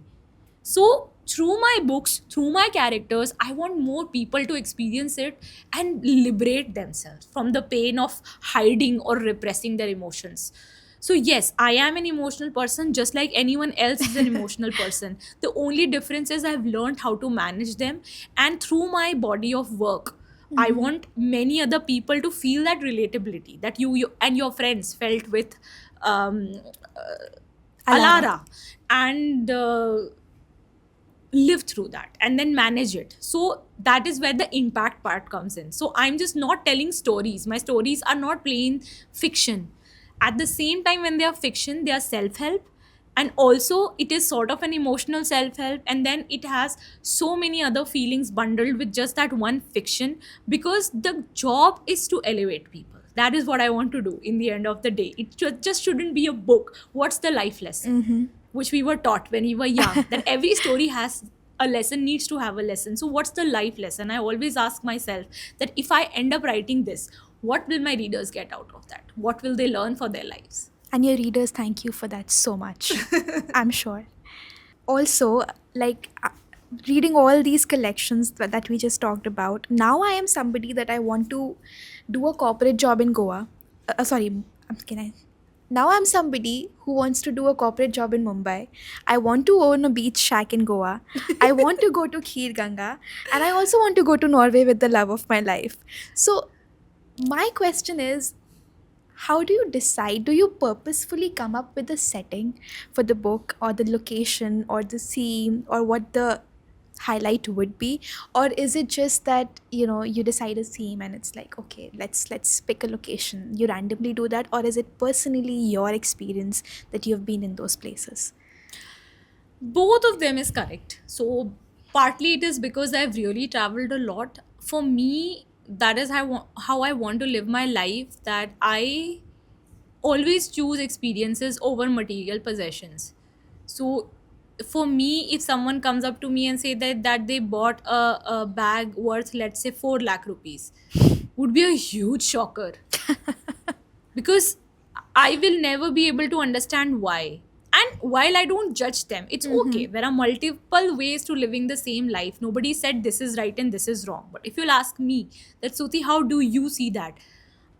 So through my books, through my characters, I want more people to experience it and liberate themselves from the pain of hiding or repressing their emotions. So yes, I am an emotional person just like anyone else is an emotional person. The only difference is I've learned how to manage them, and through my body of work, I want many other people to feel that relatability that you and your friends felt with Alara, and live through that and then manage it. So that is where the impact part comes in. So I'm just not telling stories. My stories are not plain fiction. At the same time, when they are fiction, they are self-help, and also it is sort of an emotional self-help, and then it has so many other feelings bundled with just that one fiction, because the job is to elevate people. That is what I want to do in the end of the day. It just shouldn't be a book. What's the life lesson which we were taught when we were young, that every story has a lesson, needs to have a lesson. So what's the life lesson? I always ask myself that if I end up writing this, what will my readers get out of that? What will they learn for their lives? And your readers thank you for that so much. I'm sure. Also, like reading all these collections that we just talked about, now I am somebody that I want to do a corporate job in Goa. Sorry, can I? Now I'm somebody who wants to do a corporate job in Mumbai. I want to own a beach shack in Goa. I want to go to Kheer Ganga. And I also want to go to Norway with the love of my life. So, my question is, how do you decide? Do you purposefully come up with a setting for the book, or the location, or the theme, or what the highlight would be? Or is it just that, you decide a theme and it's like, okay, let's pick a location? You randomly do that? Or is it personally your experience that you've been in those places? Both of them is correct. So partly it is because I've really traveled a lot. For me, that is how I want to live my life, that I always choose experiences over material possessions. So for me, if someone comes up to me and say that they bought a bag worth, let's say, 4 lakh rupees, would be a huge shocker, because I will never be able to understand why. And while I don't judge them, it's okay. There are multiple ways to living the same life. Nobody said this is right and this is wrong. But if you'll ask me that, Suti, how do you see that?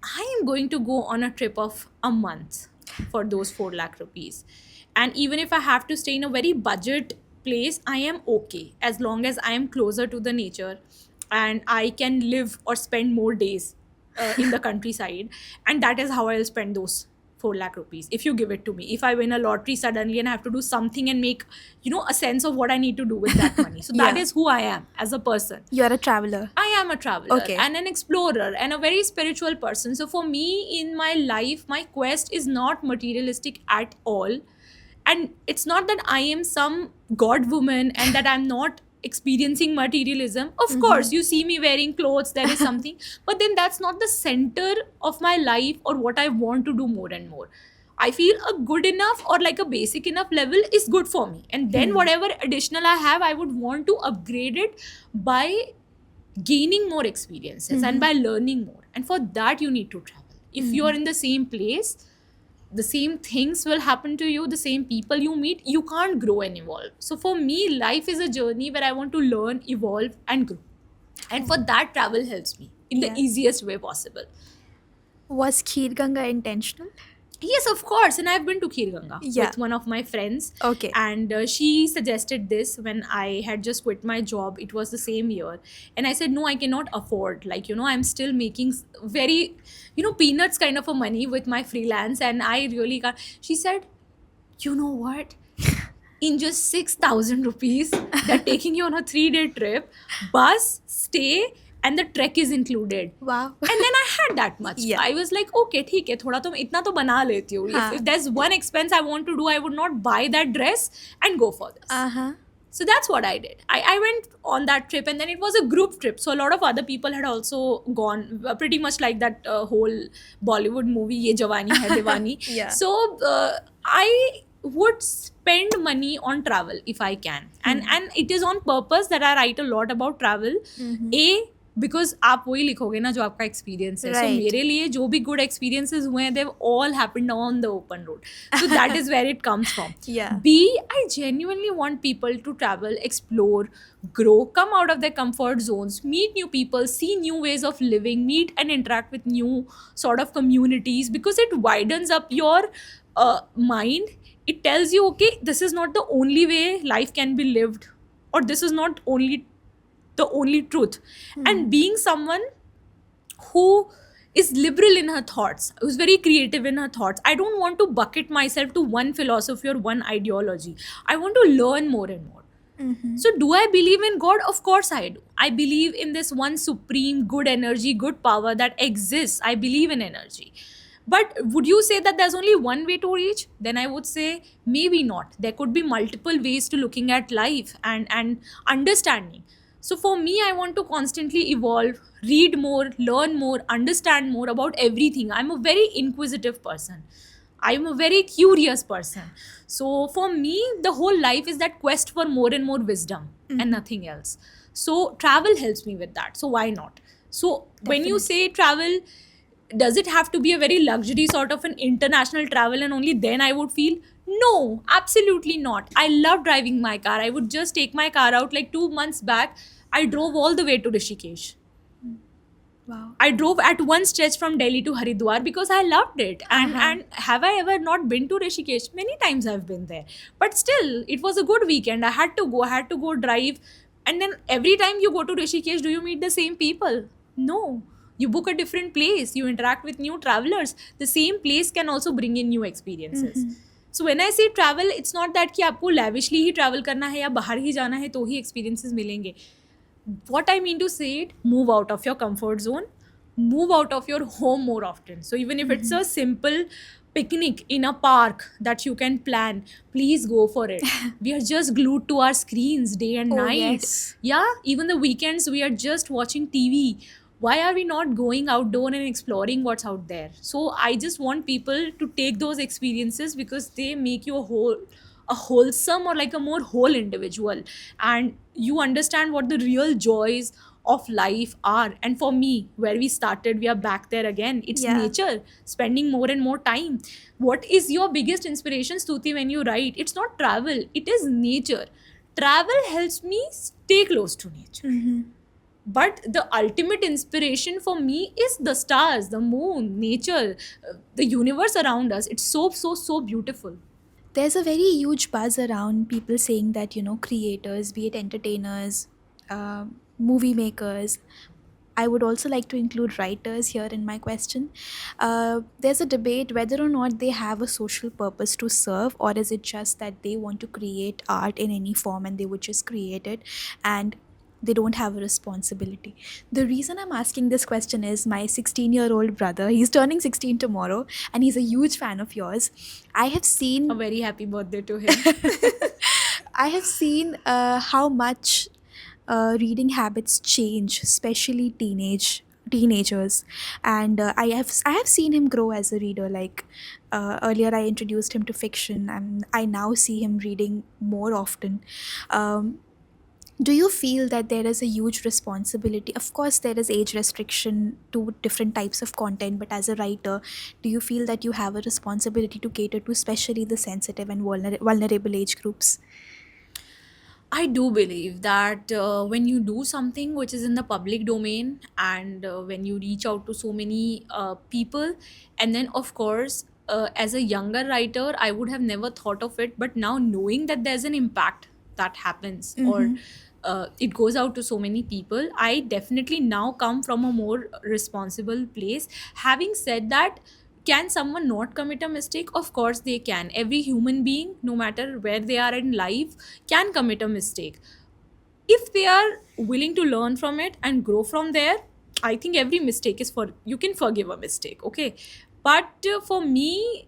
I am going to go on a trip of a month for those 4 lakh rupees. And even if I have to stay in a very budget place, I am okay as long as I am closer to the nature and I can live or spend more days in the countryside. And that is how I'll spend those 4 lakh rupees if you give it to me. If I win a lottery suddenly and I have to do something and make, a sense of what I need to do with that money. So that Yeah. is who I am as a person. You're a traveler. I am a traveler Okay. and an explorer and a very spiritual person. So for me in my life, my quest is not materialistic at all. And it's not that I am some god woman and that I'm not experiencing materialism. Of course, you see me wearing clothes, there is something, but then that's not the center of my life or what I want to do more and more. I feel a good enough or like a basic enough level is good for me. And then whatever additional I have, I would want to upgrade it by gaining more experiences and by learning more. And for that, you need to travel. If you are in the same place, the same things will happen to you, the same people you meet, you can't grow and evolve. So for me, life is a journey where I want to learn, evolve, and grow. And for that, travel helps me in the Yeah. easiest way possible. Was Kheer Ganga intentional? Yes, of course. And I've been to Kheer Ganga Yeah. with one of my friends. Okay. And she suggested this when I had just quit my job. It was the same year. And I said, no, I cannot afford. Like, I'm still making very, peanuts kind of a money with my freelance. And I really can't. She said, you know what? In just 6,000 rupees, they're taking you on a 3-day trip, bus, stay, and the trek is included. Wow. And then I had that much. Yeah. I was like, okay, ठीक है, थोड़ा तो इतना तो बना लेती हूँ. हाँ. If there's one expense I want to do, I would not buy that dress and go for this. Uh-huh. So that's what I did. I went on that trip, and then it was a group trip. So a lot of other people had also gone, pretty much like that whole Bollywood movie, Ye Jawani Hai Diwani. Yeah. So I would spend money on travel if I can. And it is on purpose that I write a lot about travel. A, because आप वही लिखोगे ना जो आपका experience है. सो Right. मेरे लिए जो भी गुड एक्सपीरियंसेस हुए हैं, they've all happened on the open road. So that is where it comes from. Yeah. B, I genuinely want people to travel, explore, grow, come out of their comfort zones, meet new people, see new ways of living, meet and interact with new sort of communities, because it widens up your mind. It tells you, okay, this is not the only way life can be lived, or this is not the only truth. And being someone who is liberal in her thoughts, who's very creative in her thoughts, I don't want to bucket myself to one philosophy or one ideology. I want to learn more and more. So do I believe in God? Of course I do. I believe in this one supreme good energy, good power that exists. I believe in energy. But would you say that there's only one way to reach? Then I would say maybe not. There could be multiple ways to looking at life and understanding. So for me, I want to constantly evolve, read more, learn more, understand more about everything. I'm a very inquisitive person. I'm a very curious person. So for me, the whole life is that quest for more and more wisdom and nothing else. So travel helps me with that. So why not? So when you Definitely. say travel, does it have to be a very luxury sort of an international travel and only then I would feel? No, absolutely not. I love driving my car. I would just take my car out like 2 months back. I drove all the way to Rishikesh. Wow. I drove at one stretch from Delhi to Haridwar because I loved it. Uh-huh. And have I ever not been to Rishikesh? Many times I've been there. But still, it was a good weekend. I had to go drive. And then every time you go to Rishikesh, do you meet the same people? No. You book a different place. You interact with new travelers. The same place can also bring in new experiences. So when I say travel, it's not that कि आपको lavishly ही travel करना है या बाहर ही जाना है तो ही experiences मिलेंगे. What I mean to say it, move out of your comfort zone, move out of your home more often. So even if it's a simple picnic in a park that you can plan, please go for it. We are just glued to our screens day and Oh, night. yes. Yeah, even the weekends we are just watching TV. Why are we not going outdoor and exploring what's out there? So I just want people to take those experiences because they make you a wholesome or like a more whole individual, and you understand what the real joys of life are. And for me, where we started, we are back there again. It's Yeah. nature, spending more and more time. What is your biggest inspiration, Stuti, when you write? It's not travel, it is nature. Travel helps me stay close to nature, but the ultimate inspiration for me is the stars, the moon, nature, the universe around us. It's so beautiful. There's a very huge buzz around people saying that, creators, be it entertainers, movie makers, I would also like to include writers here in my question. There's a debate whether or not they have a social purpose to serve, or is it just that they want to create art in any form and they would just create it and they don't have a responsibility. The reason I'm asking this question is my 16-year-old brother, he's turning 16 tomorrow, and he's a huge fan of yours. I have A seen very happy birthday to him. I have seen how much reading habits change, especially teenagers, and I have seen him grow as a reader. Like earlier, I introduced him to fiction, and I now see him reading more often. Um, do you feel that there is a huge responsibility? Of course, there is age restriction to different types of content, but as a writer, do you feel that you have a responsibility to cater to especially the sensitive and vulnerable age groups? I do believe that when you do something which is in the public domain, and when you reach out to so many people, and then of course, as a younger writer, I would have never thought of it, but now knowing that there's an impact that happens, or it goes out to so many people, I definitely now come from a more responsible place. Having said that, can someone not commit a mistake? Of course they can. Every human being, no matter where they are in life, can commit a mistake. If they are willing to learn from it and grow from there, I think every mistake is for you can forgive a mistake, okay? But for me,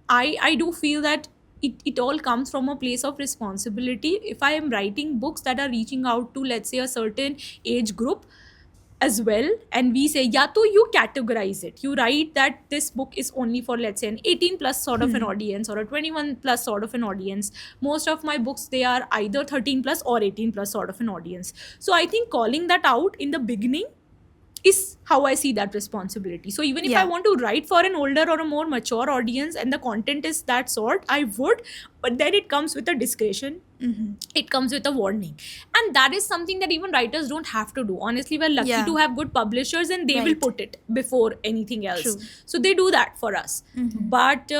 I do feel that it all comes from a place of responsibility. If I am writing books that are reaching out to, let's say, a certain age group as well, and we say, yeah, so you categorize it. You write that this book is only for, let's say, an 18 plus sort of an audience or a 21 plus sort of an audience. Most of my books, they are either 13 plus or 18 plus sort of an audience. So I think calling that out in the beginning is how I see that responsibility. So even if I Yeah. want to write for an older or a more mature audience and the content is that sort, I would, but then it comes with a discretion. It comes with a warning. And that is something that even writers don't have to do. Honestly, we're lucky Yeah. to have good publishers and they will Right. put it before anything else. True. So they do that for us. But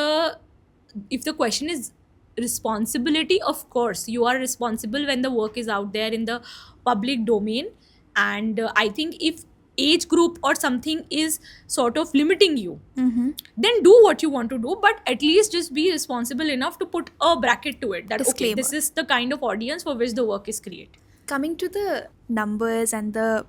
if the question is responsibility, of course, you are responsible when the work is out there in the public domain. And I think if age group or something is sort of limiting you, then do what you want to do, but at least just be responsible enough to put a bracket to it that okay, this Disclaimer. is the kind of audience for which the work is created. Coming to the numbers and the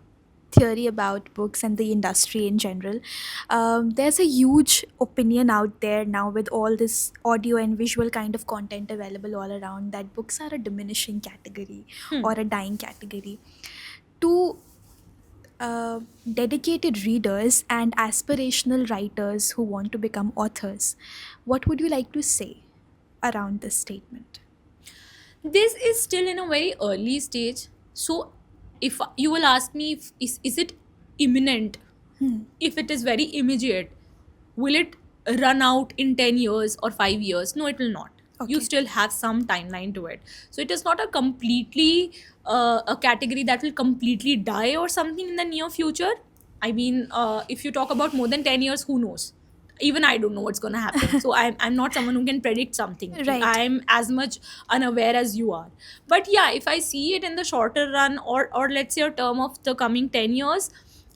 theory about books and the industry in general. There's a huge opinion out there now with all this audio and visual kind of content available all around that books are a diminishing category or a dying category. To dedicated readers and aspirational writers who want to become authors, what would you like to say around this statement? This is still in a very early stage. So, if you will ask me, if, is it imminent? If it is very immediate, will it run out in 10 years or 5 years? No, it will not. You Okay. still have some timeline to it. So, it is not a completely a category that will completely die or something in the near future. I mean, if you talk about more than 10 years, who knows? Even I don't know what's going to happen. So I'm not someone who can predict something. Right. I'm as much unaware as you are. But yeah, if I see it in the shorter run, or let's say a term of the coming 10 years,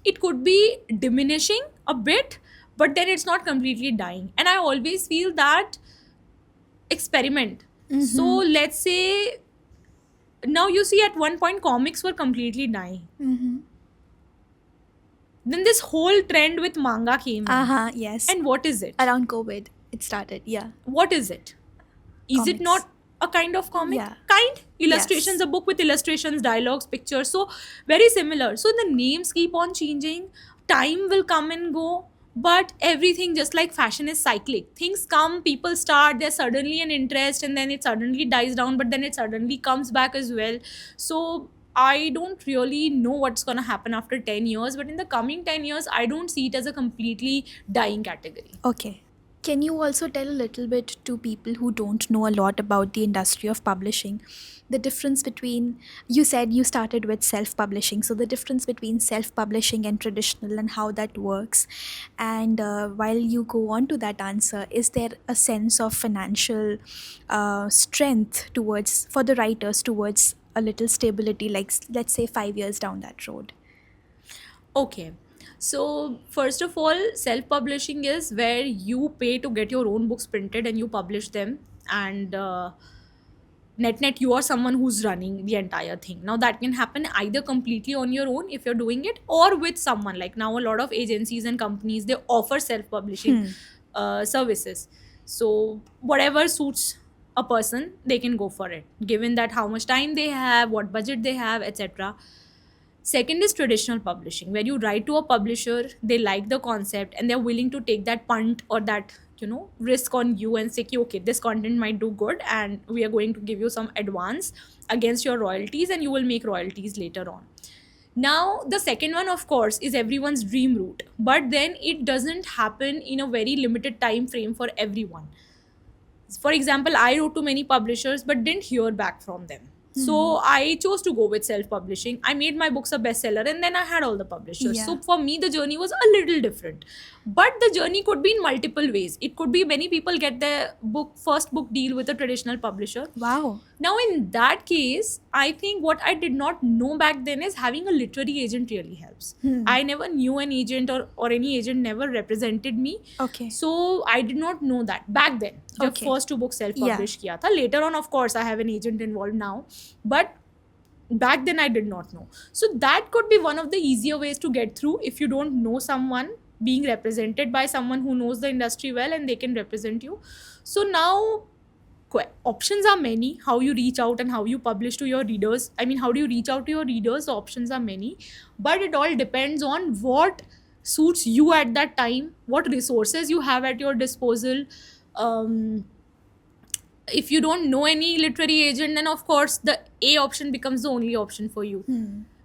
it could be diminishing a bit, but then it's not completely dying. And I always feel that experiment. So let's say now you see at one point comics were completely dying. Then this whole trend with manga came in. Yes. And what is it? Around COVID, it started. Yeah. What is it? Is it Comics. not a kind of comic? Yeah. Kind illustrations, Yes. a book with illustrations, dialogues, pictures. So very similar. So the names keep on changing. Time will come and go. But everything, just like fashion, is cyclic. Things come, people start, there's suddenly an interest, and then it suddenly dies down, but then it suddenly comes back as well. So I don't really know what's going to happen after 10 years, but in the coming 10 years, I don't see it as a completely dying category. Okay. Can you also tell a little bit to people who don't know a lot about the industry of publishing, the difference between, you said you started with self publishing, so the difference between self publishing and traditional and how that works? And while you go on to that answer, is there a sense of financial strength towards, for the writers, towards a little stability, like let's say 5 years down that road? Okay. So, first of all, self publishing is where you pay to get your own books printed and you publish them. And net you are someone who's running the entire thing. Now, that can happen either completely on your own if you're doing it, or with someone. Like now, a lot of agencies and companies, they offer self publishing services. So, whatever suits a person, they can go for it, given that how much time they have, what budget they have, etc. Second is traditional publishing, where you write to a publisher, they like the concept, and they're willing to take that punt or that, risk on you and say, okay, this content might do good, and we are going to give you some advance against your royalties, and you will make royalties later on. Now, the second one, of course, is everyone's dream route, but then it doesn't happen in a very limited time frame for everyone. For example, I wrote to many publishers but didn't hear back from them. So I chose to go with self-publishing. I made my books a bestseller, and then I had all the publishers. Yeah. So for me, the journey was a little different. But the journey could be in multiple ways. It could be many people get their first book deal with a traditional publisher. Wow. Now, in that case, I think what I did not know back then is having a literary agent really helps. I never knew an agent, or any agent never represented me. Okay. So I did not know that back then. The Okay. first two books self-published kiya tha. Later on, of course, I have an agent involved now. But back then I did not know. So that could be one of the easier ways to get through if you don't know someone, being represented by someone who knows the industry well and they can represent you. So now options are many, how you reach out and how you publish to your readers. I mean, how do you reach out to your readers? The options are many, but it all depends on what suits you at that time, what resources you have at your disposal. If you don't know any literary agent, then of course the A option becomes the only option for you.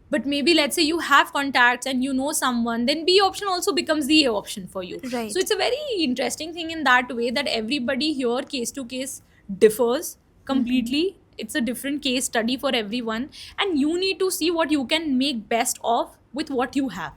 But maybe let's say you have contacts and you know someone, then B option also becomes the A option for you. Right. So it's a very interesting thing in that way, that everybody here case to case differs completely. It's a different case study for everyone, and you need to see what you can make best of with what you have.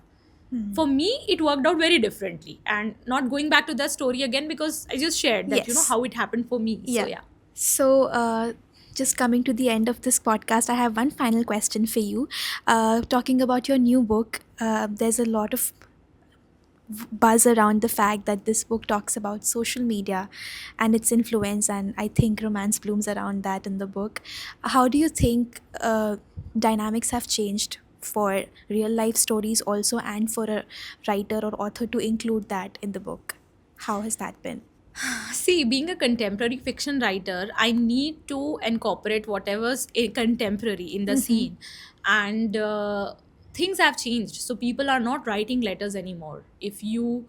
For me, it worked out very differently, and not going back to that story again, because I just shared that, Yes. how it happened for me. Yeah. So yeah. So, just coming to the end of this podcast, I have one final question for you. Talking about your new book, there's a lot of buzz around the fact that this book talks about social media and its influence, and I think romance blooms around that in the book. How do you think dynamics have changed for real life stories also, and for a writer or author to include that in the book? How has that been? See, being a contemporary fiction writer, I need to incorporate whatever's contemporary in the scene. And things have changed. So people are not writing letters anymore. If you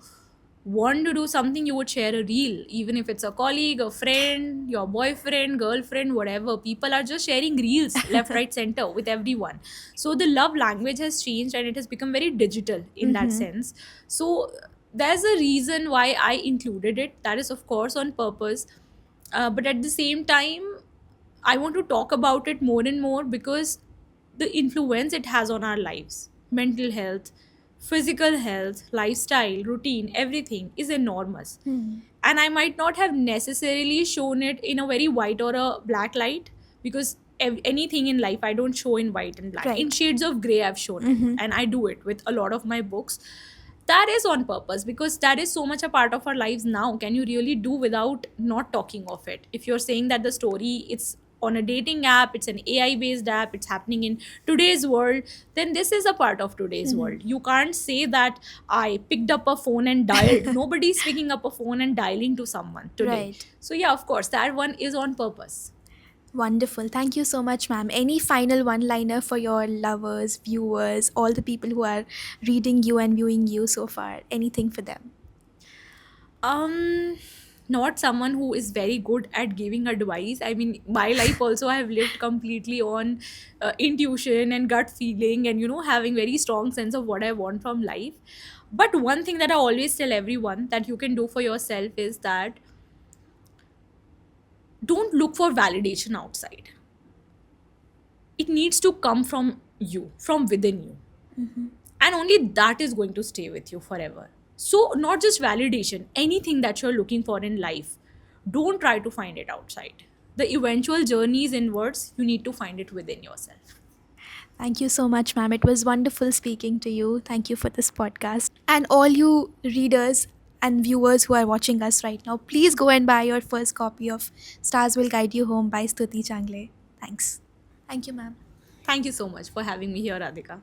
want to do something, you would share a reel, even if it's a colleague, a friend, your boyfriend, girlfriend, whatever. People are just sharing reels left, right, center with everyone. So the love language has changed and it has become very digital in that sense. So there's a reason why I included it. That is, of course, on purpose. But at the same time, I want to talk about it more and more because the influence it has on our lives, mental health, physical health, lifestyle, routine, everything is enormous. And I might not have necessarily shown it in a very white or a black light because anything in life I don't show in white and black. In Right. shades of gray, I've shown it. And I do it with a lot of my books. That is on purpose because that is so much a part of our lives now. Can you really do without not talking of it? If you're saying that the story it's on a dating app, it's an AI based app, it's happening in today's world, then this is a part of today's world. You can't say that I picked up a phone and dialed. Nobody's picking up a phone and dialing to someone today. Right. So yeah, of course, that one is on purpose. Wonderful. Thank you so much, ma'am. Any final one liner for your lovers, viewers, all the people who are reading you and viewing you so far? Anything for them? um Not someone who is very good at giving advice. I mean, my life also I have lived completely on intuition and gut feeling, and having very strong sense of what I want from life. But one thing that I always tell everyone that you can do for yourself is that don't look for validation outside. It needs to come from you, from within you, and only that is going to stay with you forever. So not just validation, anything that you're looking for in life, don't try to find it outside. The eventual journey is inwards. You need to find it within yourself. Thank you so much, ma'am. It was wonderful speaking to you. Thank you for this podcast. And all you readers and viewers who are watching us right now, please go and buy your first copy of Stars Will Guide You Home by Stuti Changle. Thanks. Thank you, ma'am. Thank you so much for having me here, Radhika.